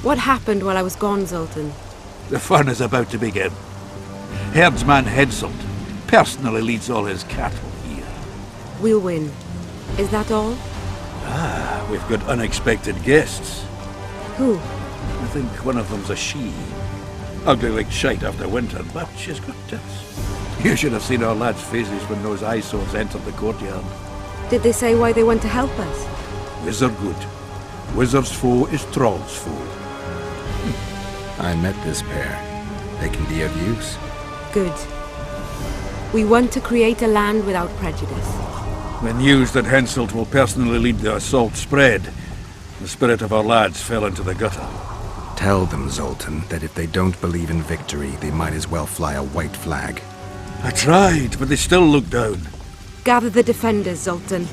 What happened while I was gone, Zoltan? The fun is about to begin. Herdsman Henselt personally leads all his cattle here. We'll win. Is that all? We've got unexpected guests. Who? I think one of them's a she. Ugly like shite after winter, but she's got tits. You should have seen our lads' faces when those eyesores entered the courtyard. Did they say why they want to help us? Wizard good. Wizard's foe is Troll's foe. I met this pair. They can be of use. Good. We want to create a land without prejudice. The news that Henselt will personally lead the assault spread. The spirit of our lads fell into the gutter. Tell them, Zoltan, that if they don't believe in victory, they might as well fly a white flag. I tried, but they still look down. Gather the defenders, Zoltan.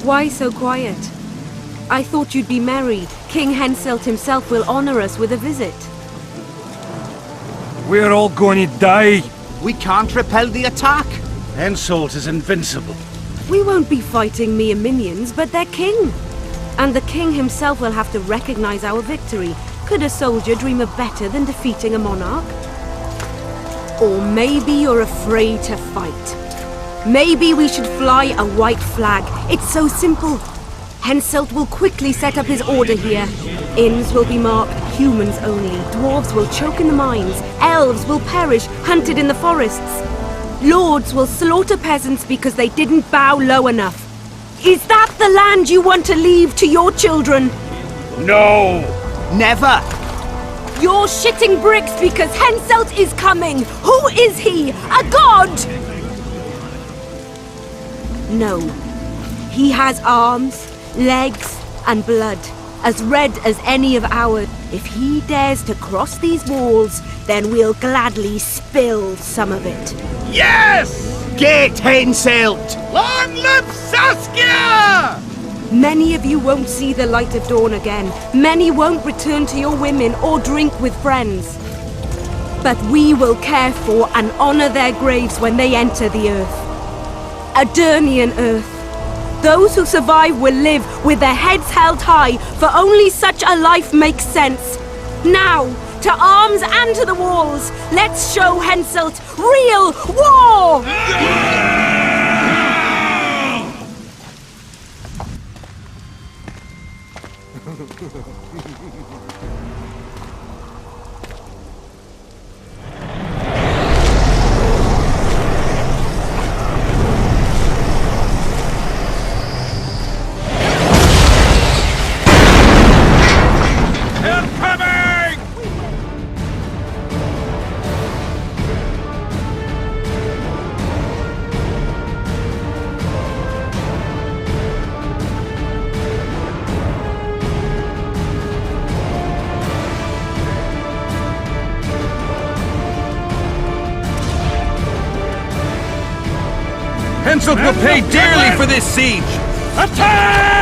Why so quiet? I thought you'd be merry. King Henselt himself will honor us with a visit. We're all going to die. We can't repel the attack. Henselt is invincible. We won't be fighting mere minions, but their king. And the king himself will have to recognize our victory. Could a soldier dream of better than defeating a monarch? Or maybe you're afraid to fight. Maybe we should fly a white flag. It's so simple. Henselt will quickly set up his order here. Inns will be marked humans only. Dwarves will choke in the mines. Elves will perish, hunted in the forests. Lords will slaughter peasants because they didn't bow low enough. Is that the land you want to leave to your children? No! Never! You're shitting bricks because Henselt is coming! Who is he? A god? No. He has arms, legs, and blood, as red as any of ours. If he dares to cross these walls, then we'll gladly spill some of it. Yes! Get Henselt! Long live Saskia! Many of you won't see the light of dawn again. Many won't return to your women or drink with friends. But we will care for and honor their graves when they enter the earth. Adernian earth. Those who survive will live with their heads held high, for only such a life makes sense. Now, to arms and to the walls, let's show Henselt real war! Henselt will pay dearly for this siege! Attack!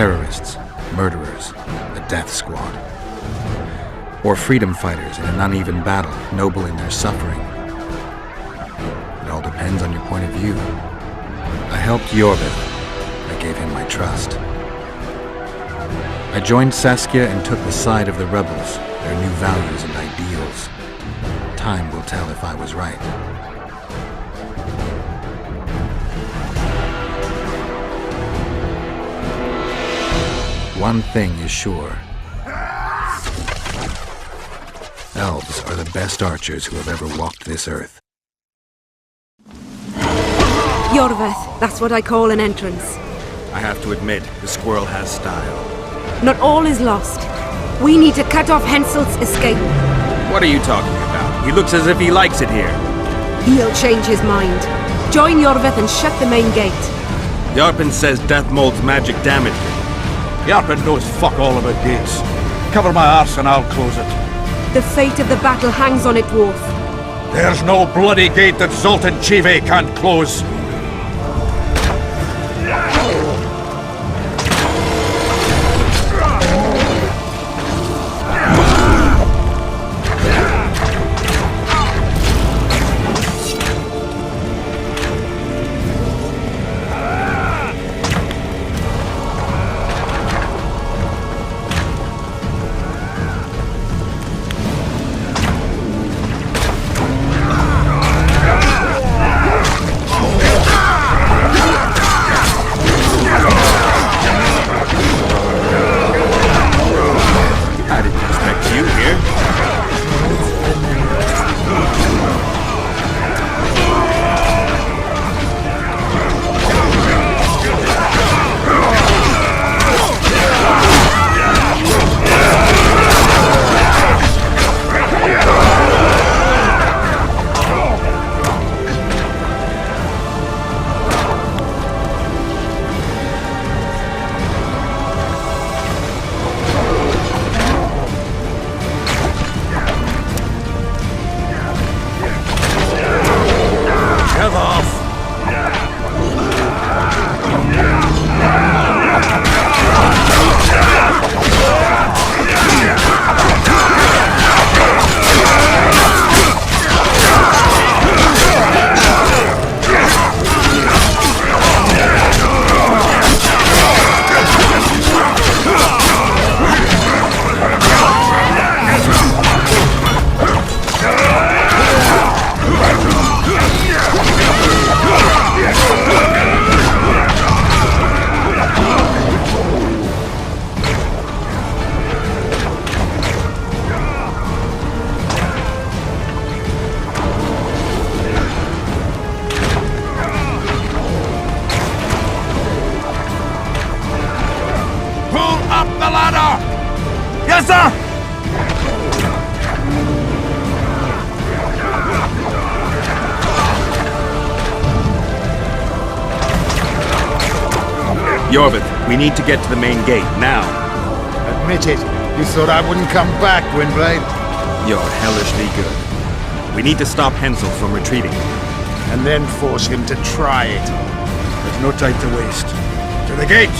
terrorists, murderers, a death squad. Or freedom fighters in an uneven battle, noble in their suffering. It all depends on your point of view. I helped Yorvith. I gave him my trust. I joined Saskia and took the side of the rebels, their new values and ideals. Time will tell if I was right. One thing is sure. Elves are the best archers who have ever walked this earth. Yorvith, that's what I call an entrance. I have to admit, the squirrel has style. Not all is lost. We need to cut off Henselt's escape. What are you talking about? He looks as if he likes it here. He'll change his mind. Join Yorvith and shut the main gate. Yarpen says death mold's magic damaged it. Yarpen knows fuck all about gates. Cover my arse and I'll close it. The fate of the battle hangs on it, Dwarf. There's no bloody gate that Zoltan Chive can't close. Yes, sir! Yorvith, we need to get to the main gate, now. Admit it. You thought I wouldn't come back, Gwynblade? You're hellishly good. We need to stop Hensel from retreating. And then force him to try it. There's no time to waste. To the gate!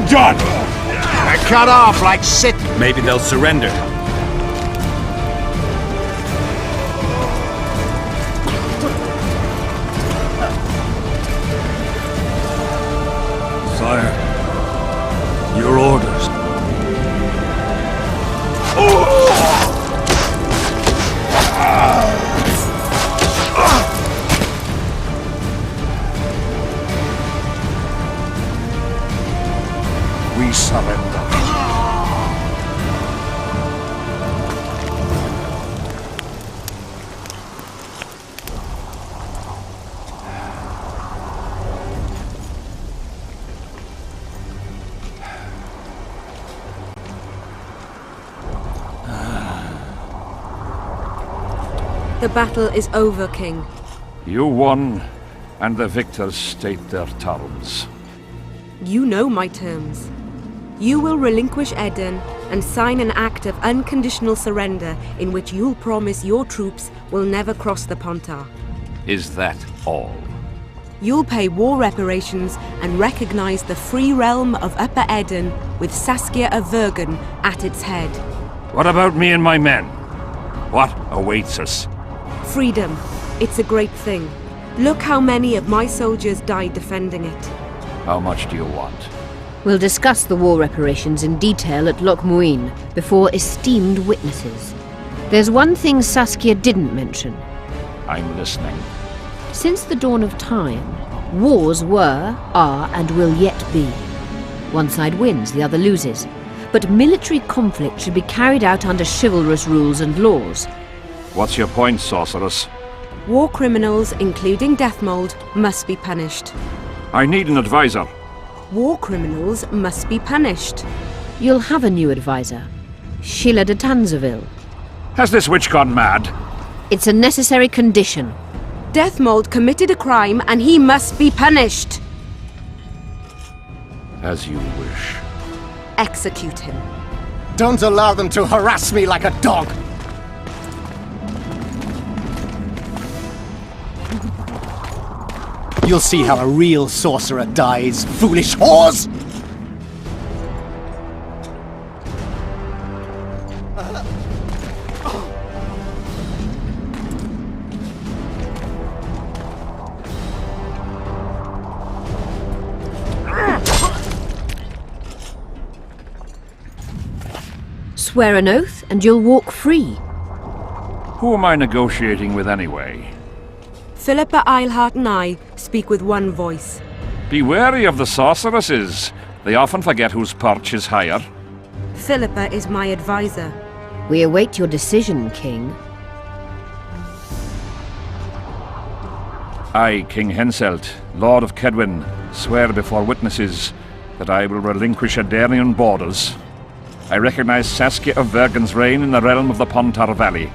Done! I cut off like shit. Maybe they'll surrender. Sire, your orders. The battle is over, King. You won, and the victors state their terms. You know my terms. You will relinquish Eden and sign an act of unconditional surrender in which you'll promise your troops will never cross the Pontar. Is that all? You'll pay war reparations and recognize the free realm of Upper Eden with Saskia of Vergen at its head. What about me and my men? What awaits us? Freedom. It's a great thing. Look how many of my soldiers died defending it. How much do you want? We'll discuss the war reparations in detail at Loch Muin before esteemed witnesses. There's one thing Saskia didn't mention. I'm listening. Since the dawn of time, wars were, are, and will yet be. One side wins, the other loses. But military conflict should be carried out under chivalrous rules and laws. What's your point, sorceress? War criminals, including Deathmold, must be punished. I need an advisor. War criminals must be punished. You'll have a new advisor, Sheila de Tanzeville. Has this witch gone mad? It's a necessary condition. Deathmold committed a crime and he must be punished. As you wish. Execute him. Don't allow them to harass me like a dog! You'll see how a real sorcerer dies, foolish whores! Swear an oath and you'll walk free. Who am I negotiating with anyway? Philippa Eilhart and I speak with one voice. Be wary of the sorceresses. They often forget whose perch is higher. Philippa is my advisor. We await your decision, King. I, King Henselt, Lord of Kedwin, swear before witnesses that I will relinquish Adarian borders. I recognize Saskia of Vergen's reign in the realm of the Pontar Valley,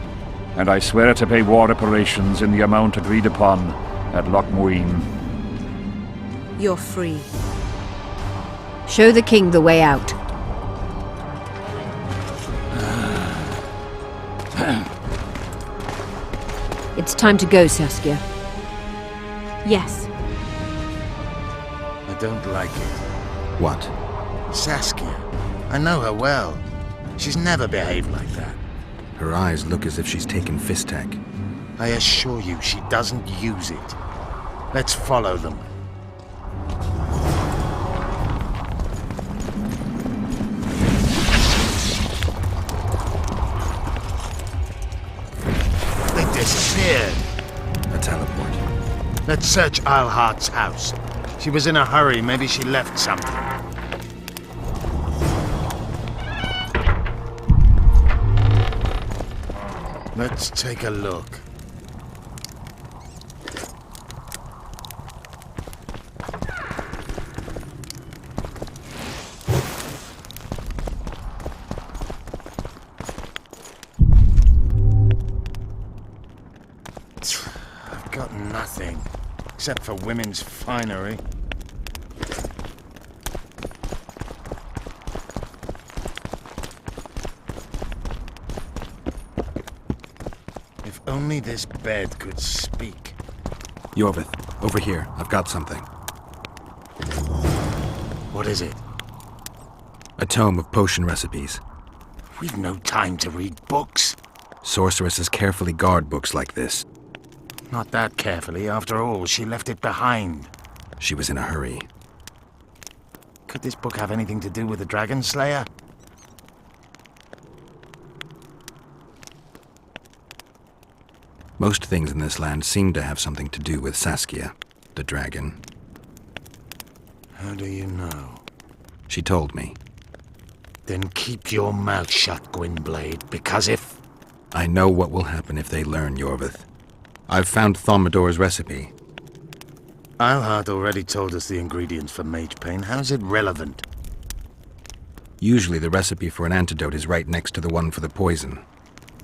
and I swear to pay war reparations in the amount agreed upon at Loch Muin. You're free. Show the king the way out. It's time to go, Saskia. Yes. I don't like it. What? Saskia. I know her well. She's never behaved like that. Her eyes look as if she's taken Fistek. I assure you, she doesn't use it. Let's follow them. They disappeared. A teleport. Let's search Eilhart's house. She was in a hurry. Maybe she left something. Let's take a look. I've got nothing, except for women's finery. If only this bed could speak. Yorvith, over here. I've got something. What is it? A tome of potion recipes. We've no time to read books. Sorceresses carefully guard books like this. Not that carefully. After all, she left it behind. She was in a hurry. Could this book have anything to do with the Dragon Slayer? Most things in this land seem to have something to do with Saskia, the dragon. How do you know? She told me. Then keep your mouth shut, Gwynblade, because if... I know what will happen if they learn, Yorvith. I've found Thaumadour's recipe. Eilhart already told us the ingredients for mage pain. How's it relevant? Usually the recipe for an antidote is right next to the one for the poison.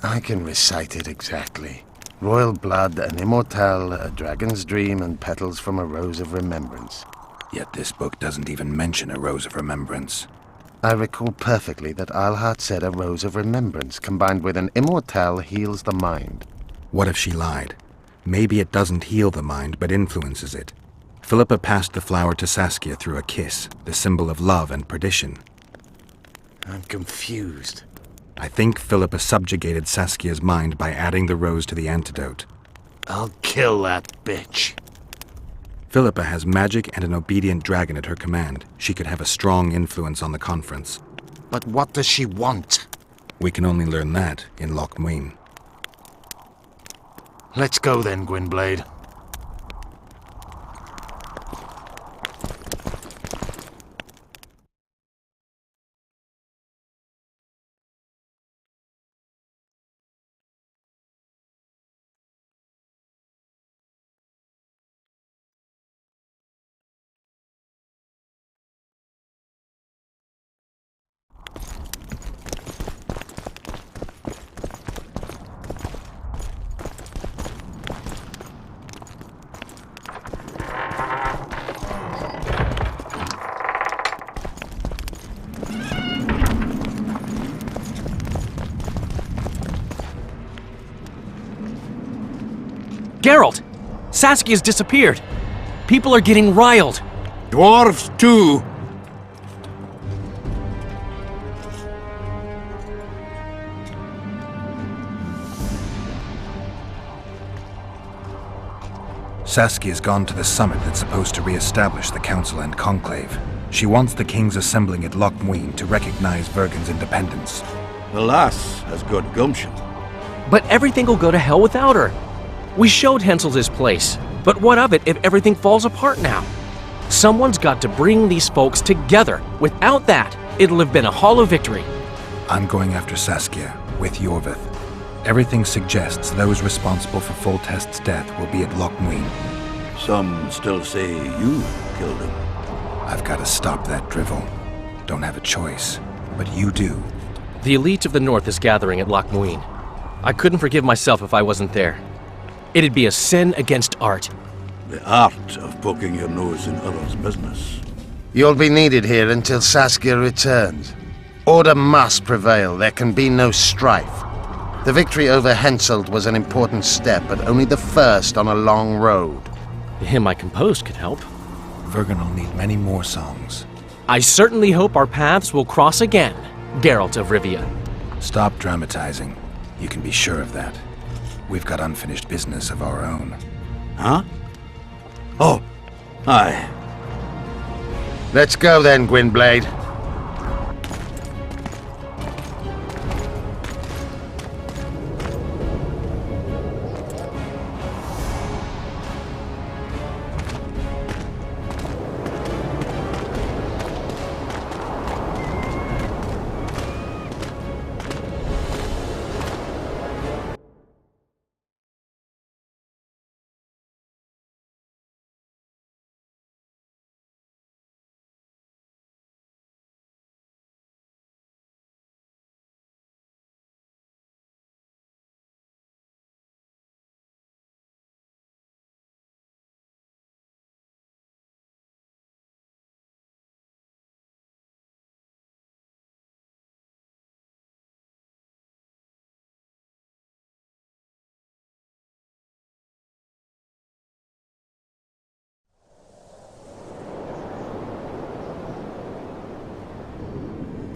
I can recite it exactly. Royal blood, an immortelle, a dragon's dream, and petals from a rose of remembrance. Yet this book doesn't even mention a rose of remembrance. I recall perfectly that Alhart said a rose of remembrance combined with an immortelle heals the mind. What if she lied? Maybe it doesn't heal the mind, but influences it. Philippa passed the flower to Saskia through a kiss, the symbol of love and perdition. I'm confused. I think Philippa subjugated Saskia's mind by adding the rose to the antidote. I'll kill that bitch. Philippa has magic and an obedient dragon at her command. She could have a strong influence on the conference. But what does she want? We can only learn that in Loch Muin. Let's go then, Gwynblade. Geralt! Saskia's disappeared. People are getting riled. Dwarves too. Saskia's gone to the summit that's supposed to re-establish the Council and Conclave. She wants the kings assembling at Loch Muin to recognize Vergen's independence. The lass has good gumption. But everything will go to hell without her. We showed Hensel his place, but what of it if everything falls apart now? Someone's got to bring these folks together. Without that, it'll have been a hollow victory. I'm going after Saskia, with Yorvith. Everything suggests those responsible for Foltest's death will be at Loch Muin. Some still say you killed him. I've got to stop that drivel. Don't have a choice, but you do. The elite of the North is gathering at Loch Muin. I couldn't forgive myself if I wasn't there. It'd be a sin against art. The art of poking your nose in others' business. You'll be needed here until Saskia returns. Order must prevail. There can be no strife. The victory over Henselt was an important step, but only the first on a long road. The hymn I composed could help. Vergen will need many more songs. I certainly hope our paths will cross again, Geralt of Rivia. Stop dramatizing. You can be sure of that. We've got unfinished business of our own. Huh? Oh, aye. Let's go then, Gwynblade.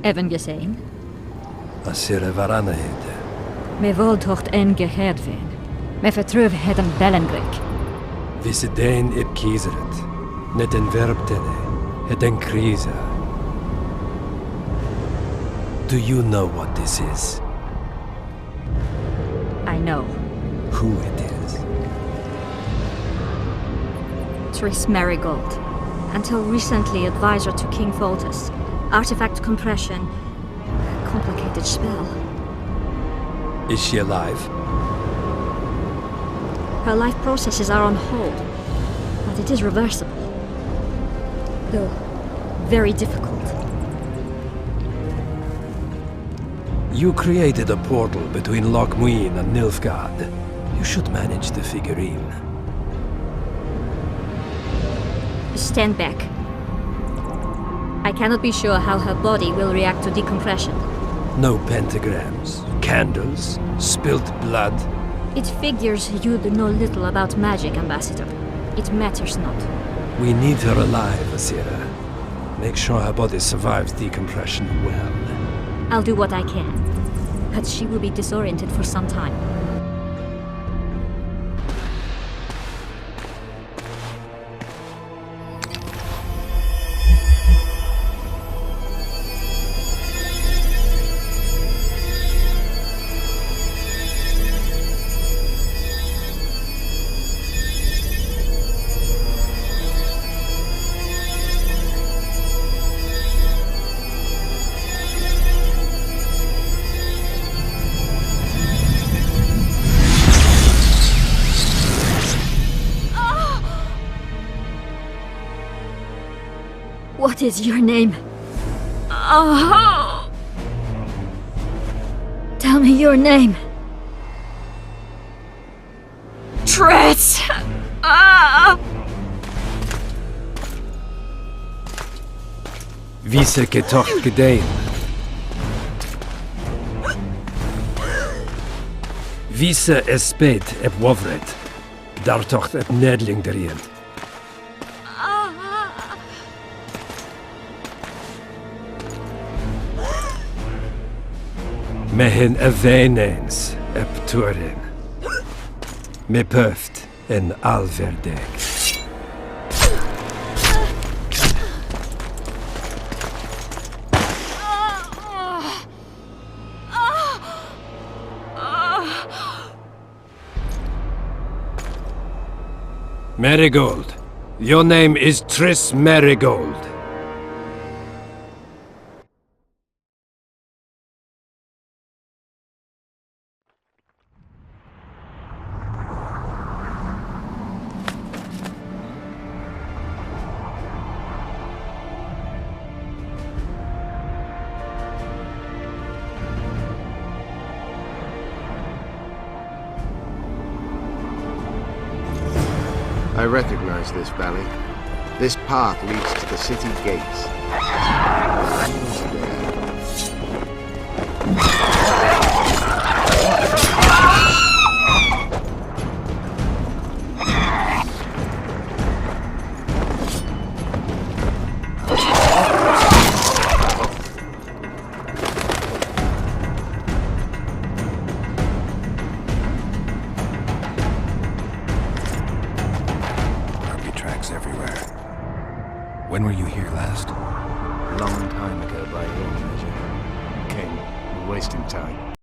Even gezien? Als er varanne hete. Me voltocht en geheerdveen. Me vertrouwen het een bellengrik. Visse den ib kiezeret. Net en verbtene. Het en kriza. Do you know what this is? I know. Who it is? Tris Marigold. Until recently advisor to King Foltest. Artifact compression. Complicated spell. Is she alive? Her life processes are on hold. But it is reversible. Though, very difficult. You created a portal between Loch Muin and Nilfgaard. You should manage the figurine. Stand back. I cannot be sure how her body will react to decompression. No pentagrams, candles, spilt blood. It figures you know little about magic, Ambassador. It matters not. We need her alive, Asira. Make sure her body survives decompression well. I'll do what I can, but she will be disoriented for some time. What is your name? Oh! Tell me your name. Tris! Vise getoch gedein. Vise esped eb wovret. Dartocht eb nedling derien. Mehen evenens eb turin. Me pöft en alverdeg. Marigold. Your name is Tris Marigold. I recognize this valley. This path leads to the city gates. Everywhere. When were you here last? Long time ago by your measure. King, we're wasting time.